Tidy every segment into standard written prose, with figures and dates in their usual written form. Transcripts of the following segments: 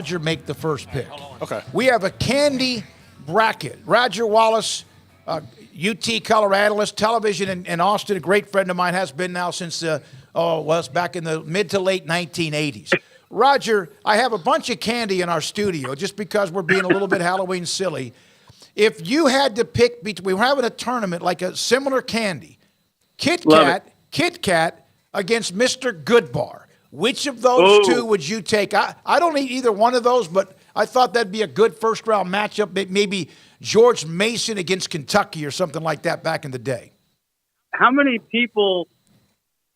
Roger make the first pick. Okay. We have a candy bracket. Roger Wallace, UT Color Analyst, television in Austin, a great friend of mine, has been now since, it's back in the mid to late 1980s. Roger, I have a bunch of candy in our studio just because we're being a little bit Halloween silly. If you had to pick between, we're having a tournament like a similar candy, Kit Kat against Mr. Goodbar. Which of those two would you take? I don't eat either one of those, but I thought that'd be a good first-round matchup, maybe George Mason against Kentucky or something like that back in the day. How many people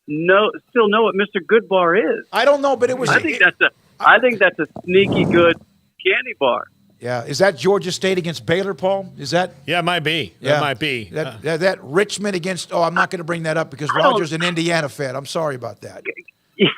still know what Mr. Goodbar is? I don't know, but it was. I think that's a sneaky good candy bar. Yeah, is that Georgia State against Baylor, Paul? Is that? Yeah, it might be. Yeah. It might be. That Richmond against. Oh, I'm not going to bring that up because Roger's an Indiana fan. I'm sorry about that. Yeah.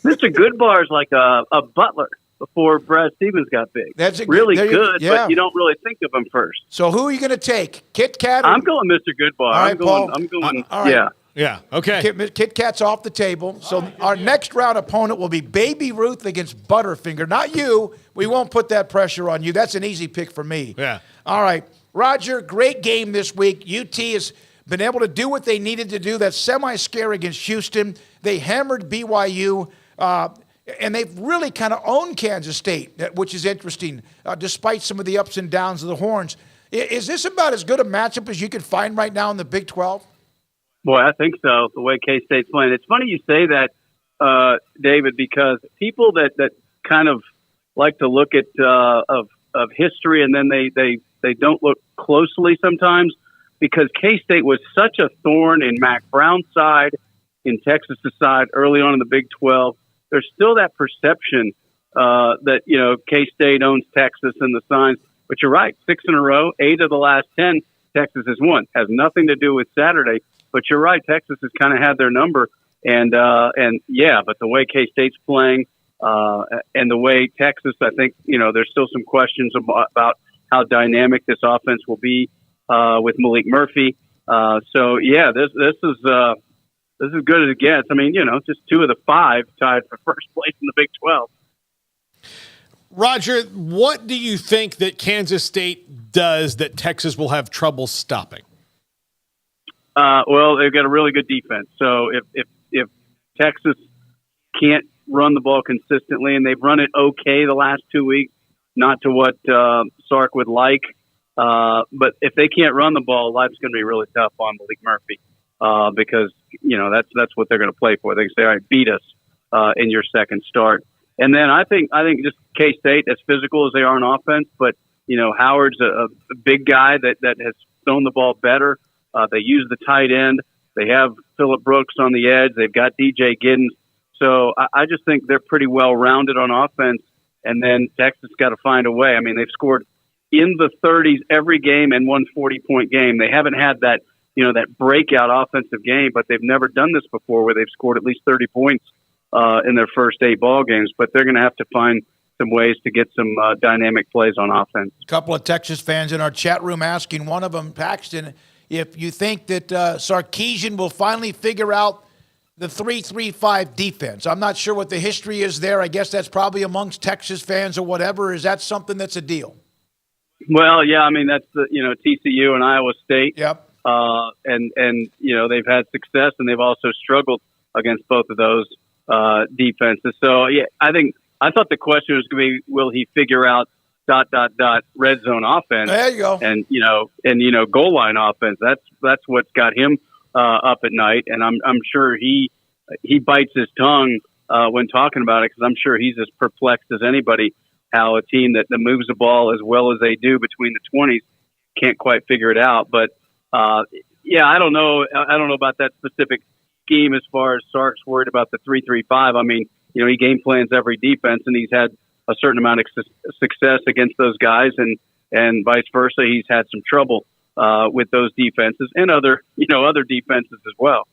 Mr. Goodbar is like a butler before Brad Stevens got big. That's really good, but you don't really think of him first. So who are you going to take? Kit Kat? I'm going Mr. Goodbar. All right, Paul. I'm going. All right. Yeah. Yeah. Okay. Kit Kat's off the table. So our next round opponent will be Baby Ruth against Butterfinger. Not you. We won't put that pressure on you. That's an easy pick for me. Yeah. All right. Roger, great game this week. UT has been able to do what they needed to do. That semi-scare against Houston. They hammered BYU. And they've really kind of owned Kansas State, which is interesting, despite some of the ups and downs of the Horns. Is this about as good a matchup as you can find right now in the Big 12? Boy, I think so, the way K-State's playing. It's funny you say that, David, because people that kind of like to look at of history and then they don't look closely sometimes because K-State was such a thorn in Mac Brown's side, in Texas' side early on in the Big 12. There's still that perception that, K-State owns Texas and the signs. But you're right, 6 in a row, 8 of the last 10, Texas has won. Has nothing to do with Saturday. But you're right, Texas has kind of had their number. And but the way K-State's playing and the way Texas, I think, there's still some questions about how dynamic this offense will be with Malik Murphy. This is as good as it gets. I mean, just 2 of the 5 tied for first place in the Big 12. Roger, what do you think that Kansas State does that Texas will have trouble stopping? Well, they've got a really good defense. So if Texas can't run the ball consistently, and they've run it okay the last 2 weeks, not to what Sark would like, but if they can't run the ball, life's going to be really tough on Malik Murphy because that's what they're going to play for. They can say, "All right, beat us in your second start." And then I think just K-State, as physical as they are on offense, but Howard's a big guy that has thrown the ball better. They use the tight end. They have Phillip Brooks on the edge. They've got DJ Giddens. So I just think they're pretty well rounded on offense. And then Texas got to find a way. I mean, they've scored in the 30s every game and won 40-point game. They haven't had that that breakout offensive game, but they've never done this before where they've scored at least 30 points in their first 8 ball games. But they're going to have to find some ways to get some dynamic plays on offense. A couple of Texas fans in our chat room asking, one of them, Paxton, if you think that Sarkisian will finally figure out the 3-3-5 defense. I'm not sure what the history is there. I guess that's probably amongst Texas fans or whatever. Is that something that's a deal? Well, yeah, I mean, that's the TCU and Iowa State. Yep. And they've had success and they've also struggled against both of those defenses. So, yeah, I thought the question was going to be, will he figure out ... red zone offense. There you go. And goal line offense. That's what's got him up at night. And I'm sure he bites his tongue when talking about it because I'm sure he's as perplexed as anybody how a team that moves the ball as well as they do between the 20s can't quite figure it out. But I don't know. I don't know about that specific scheme as far as Sark's worried about the 3-3-5. I mean, he game plans every defense and he's had a certain amount of success against those guys, and vice versa. He's had some trouble with those defenses and other defenses as well.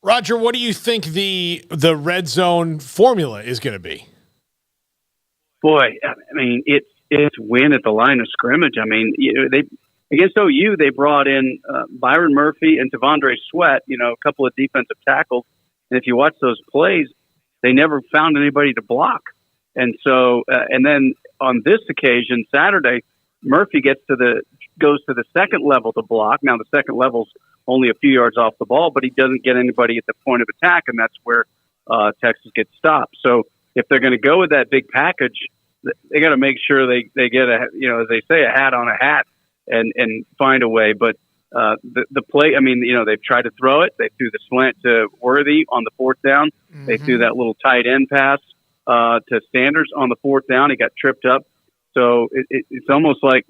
Roger, what do you think the red zone formula is going to be? Boy, I mean, it's win at the line of scrimmage. I mean, they against OU they brought in Byron Murphy and Tavondre Sweat, a couple of defensive tackles, and if you watch those plays, they never found anybody to block. And so, and then on this occasion, Saturday, Murphy goes to the second level to block. Now, the second level's only a few yards off the ball, but he doesn't get anybody at the point of attack, and that's where Texas gets stopped. So if they're going to go with that big package, they got to make sure they get as they say, a hat on a hat and find a way. But the play, they've tried to throw it. They threw the slant to Worthy on the fourth down. Mm-hmm. They threw that little tight end pass to Sanders on the fourth down. He got tripped up. So it's almost like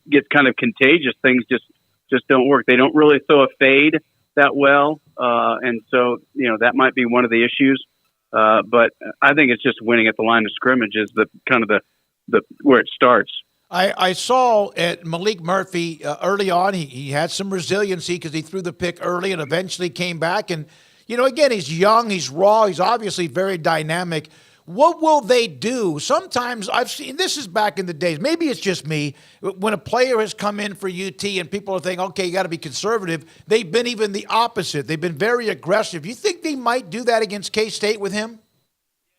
gets kind of contagious. Things just don't work. They don't really throw a fade that well. And so, that might be one of the issues. But I think it's just winning at the line of scrimmage is the kind of the where it starts. I saw at Malik Murphy early on, he had some resiliency because he threw the pick early and eventually came back. And, again, he's young, he's raw, he's obviously very dynamic. What will they do? Sometimes I've seen, this is back in the days, maybe it's just me, when a player has come in for UT and people are thinking, okay, you got to be conservative, they've been even the opposite. They've been very aggressive. You think they might do that against K-State with him?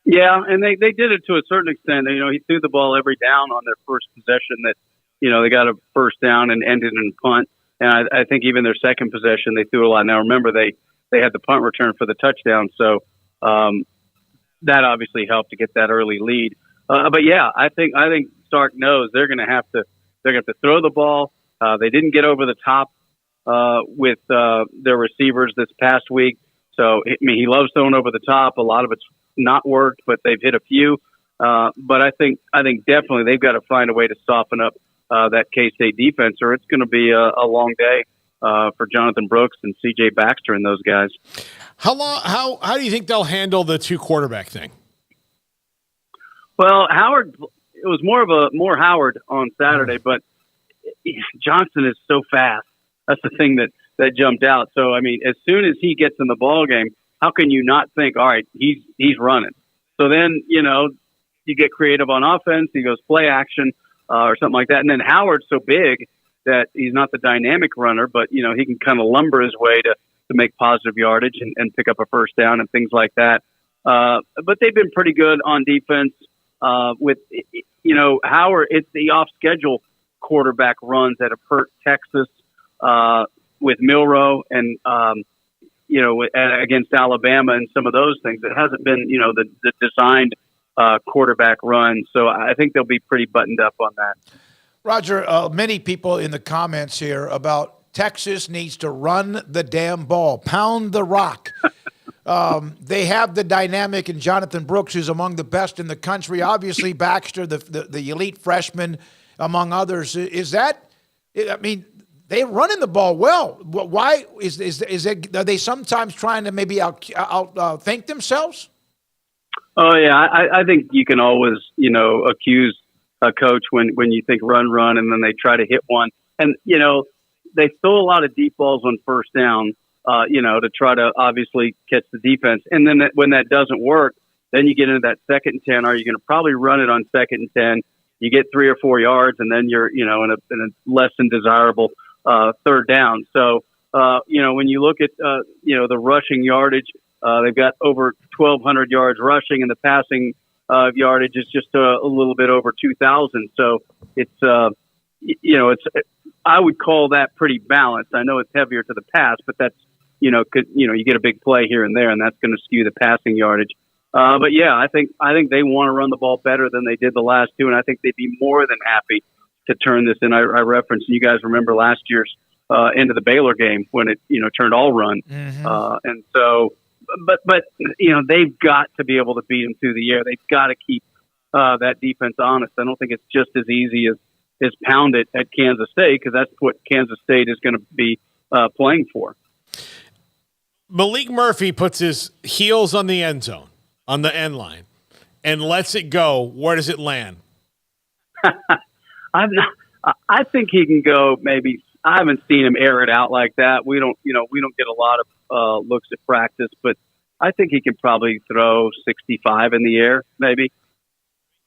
Yeah, and they did it to a certain extent. He threw the ball every down on their first possession that, they got a first down and ended in punt. And I think even their second possession, they threw a lot. Now, remember, they had the punt return for the touchdown. So, that obviously helped to get that early lead. But yeah, I think Sark knows they're going to have to throw the ball. They didn't get over the top with their receivers this past week. So he loves throwing over the top. A lot of it's not worked, but they've hit a few. But I think definitely they've got to find a way to soften up that K-State defense, or it's going to be a long day for Jonathan Brooks and C.J. Baxter and those guys. How do you think they'll handle the two quarterback thing? Well, it was more Howard on Saturday, but Johnson is so fast. That's the thing that jumped out. So, as soon as he gets in the ball game, how can you not think, all right, he's running? So then, you get creative on offense. He goes play action or something like that. And then Howard's so big that he's not the dynamic runner, but, he can kind of lumber his way to make positive yardage and pick up a first down and things like that. But they've been pretty good on defense with, Howard. It's the off-schedule quarterback runs that have hurt Texas with Milroe and, against Alabama and some of those things. It hasn't been, the designed quarterback run. So I think they'll be pretty buttoned up on that. Roger, many people in the comments here about Texas needs to run the damn ball, pound the rock. They have the dynamic in Jonathan Brooks, who's among the best in the country. Obviously, Baxter, the elite freshman, among others. Is that? They're running the ball well. Why is it? Are they sometimes trying to maybe think themselves? Oh yeah, I think you can always accuse a coach when you think run, and then they try to hit one, and they throw a lot of deep balls on first down, to try to obviously catch the defense. And then when that doesn't work, then you get into that 2nd and 10. Are you going to probably run it on 2nd and 10? You get 3 or 4 yards, and then you're, in a less than desirable third down. So, when you look at, the rushing yardage, they've got over 1,200 yards rushing, and the passing yardage is just a little bit over 2,000. So it's, I would call that pretty balanced. I know it's heavier to the pass, but that's, you get a big play here and there, and that's going to skew the passing yardage. But yeah, I think they want to run the ball better than they did the last two, and I think they'd be more than happy to turn this in. I referenced, you guys remember last year's end of the Baylor game when it, turned all run. Mm-hmm. And so, but they've got to be able to beat them through the air. They've got to keep that defense honest. I don't think it's just as easy as pound it at Kansas State, because that's what Kansas State is going to be playing for. Malik Murphy puts his heels on the end zone, on the end line, and lets it go. Where does it land? I think he can go maybe. I haven't seen him air it out like that. We don't get a lot of looks at practice, but I think he can probably throw 65 in the air, maybe.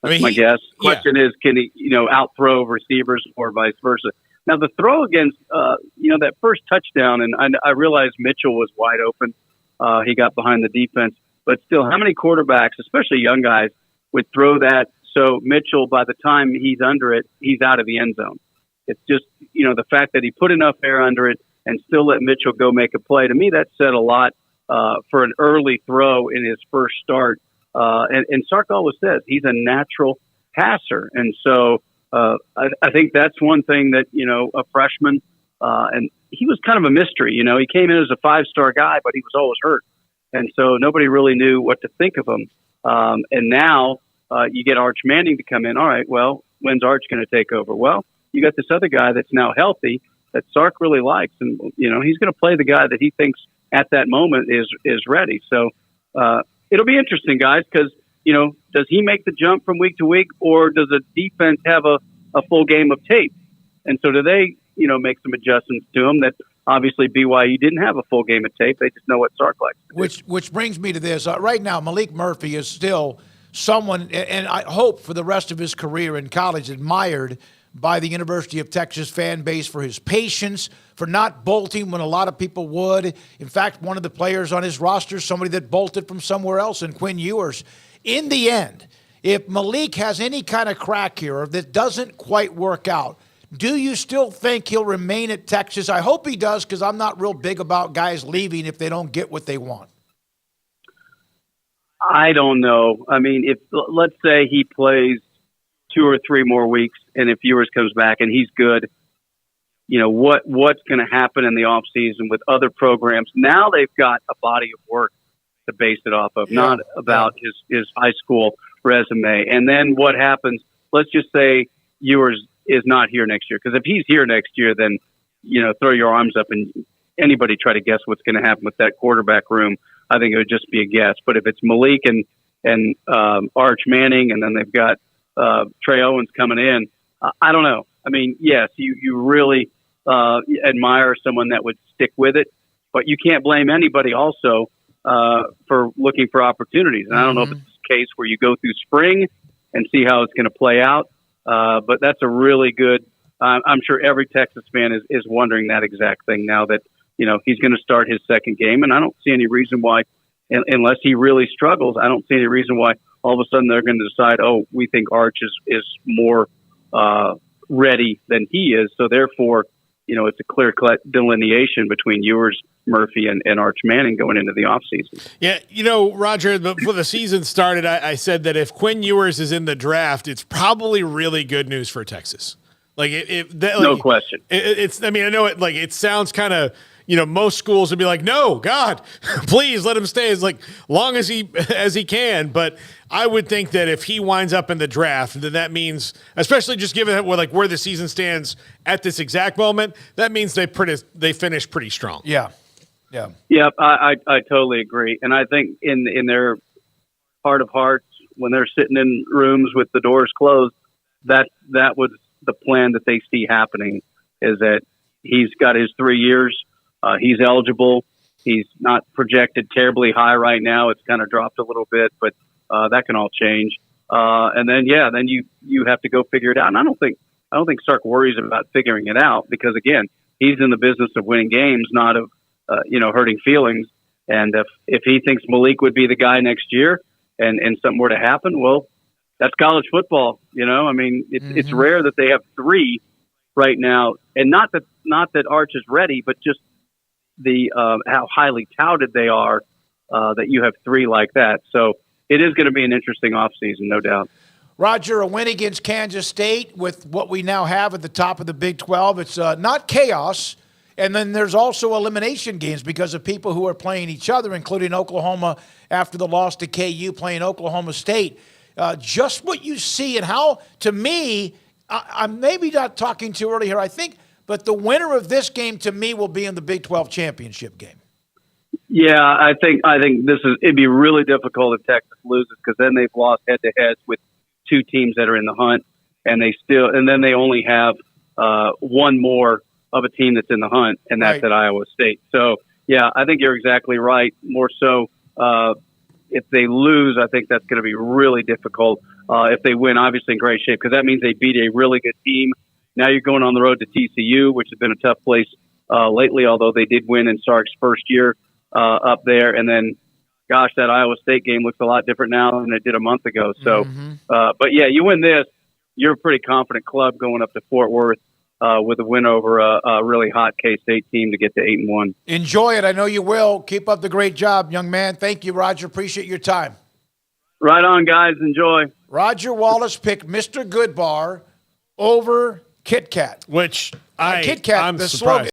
That's my guess. Question is, can he, out throw receivers or vice versa? Now, the throw against, that first touchdown, and I realized Mitchell was wide open. He got behind the defense. But still, how many quarterbacks, especially young guys, would throw that. So Mitchell, by the time he's under it, he's out of the end zone. It's just, the fact that he put enough air under it and still let Mitchell go make a play. To me, that said a lot for an early throw in his first start. And Sark always says he's a natural passer. And so I think that's one thing that, a freshman, and he was kind of a mystery. He came in as a 5-star guy, but he was always hurt. And so nobody really knew what to think of him. And now you get Arch Manning to come in. All right, well, when's Arch going to take over? Well, you got this other guy that's now healthy that Sark really likes. And, he's going to play the guy that he thinks at that moment is ready. So it'll be interesting, guys, because, does he make the jump from week to week, or does the defense have a full game of tape? And so do they, make some adjustments to him that obviously BYU didn't have a full game of tape. They just know what Sark likes to do. Which brings me to this. Right now, Malik Murphy is still someone, and I hope for the rest of his career in college, admired by the University of Texas fan base for his patience, for not bolting when a lot of people would. In fact, one of the players on his roster, somebody that bolted from somewhere else, and Quinn Ewers. In the end, if Malik has any kind of crack here or that doesn't quite work out, do you still think he'll remain at Texas? I hope he does, because I'm not real big about guys leaving if they don't get what they want. I don't know. I mean, let's say he plays 2 or 3 more weeks, and if Ewers comes back and he's good, what's going to happen in the off season with other programs? Now they've got a body of work to base it off of, not about his high school resume. And then what happens? Let's just say Ewers is not here next year, because if he's here next year, then throw your arms up and anybody try to guess what's going to happen with that quarterback room. I think it would just be a guess. But if it's Malik and Arch Manning, and then they've got Trey Owens coming in, I don't know. I mean, yes, you really admire someone that would stick with it, but you can't blame anybody also for looking for opportunities. And I don't know if it's a case where you go through spring and see how it's going to play out. But that's a really good. I'm sure every Texas fan is wondering that exact thing now that he's going to start his second game, and I don't see any reason why, unless he really struggles, I don't see any reason why all of a sudden they're going to decide, oh, we think Arch is more ready than he is, so therefore, it's a clear-cut delineation between Ewers, Murphy, and Arch Manning going into the offseason. Yeah, Roger, before the season started, I said that if Quinn Ewers is in the draft, it's probably really good news for Texas. No question. I know it. It sounds kind of, most schools would be like, no, God, please let him stay as long as he can. But I would think that if he winds up in the draft, then that means, especially just given where the season stands at this exact moment, that means they finish pretty strong. Yeah. I totally agree, and I think in their heart of hearts, when they're sitting in rooms with the doors closed, that was the plan that they see happening, is that he's got his 3 years. He's eligible. He's not projected terribly high right now. It's kind of dropped a little bit, but that can all change. And then you have to go figure it out. And I don't think Sark worries about figuring it out, because again, he's in the business of winning games, not of hurting feelings. And if he thinks Malik would be the guy next year, and something were to happen, well, that's college football. It's rare that they have 3 right now, and not that Arch is ready, but just the how highly touted they are, that you have 3 like that. So it is going to be an interesting offseason, no doubt. Roger, a win against Kansas State with what we now have at the top of the Big 12. It's not chaos. And then there's also elimination games because of people who are playing each other, including Oklahoma after the loss to KU playing Oklahoma State. Just what you see and how, to me, I'm maybe not talking too early here, I think, but the winner of this game to me will be in the Big 12 championship game. Yeah, I think it'd be really difficult if Texas loses, because then they've lost head-to-heads with 2 teams that are in the hunt, and then they only have one more of a team that's in the hunt, and that's at Iowa State. So, yeah, I think you're exactly right. More so, if they lose, I think that's going to be really difficult. If they win, obviously in great shape, because that means they beat a really good team. Now you're going on the road to TCU, which has been a tough place lately, although they did win in Sark's first year up there. And then gosh, that Iowa State game looks a lot different now than it did a month ago. So, but yeah, you win this, you're a pretty confident club going up to Fort Worth with a win over a really hot K-State team to get to 8-1. Enjoy it. I know you will. Keep up the great job, young man. Thank you, Roger. Appreciate your time. Right on, guys. Enjoy. Roger Wallace picked Mr. Goodbar over Kit Kat. Which Kit Kat, I'm the surprised. slogan.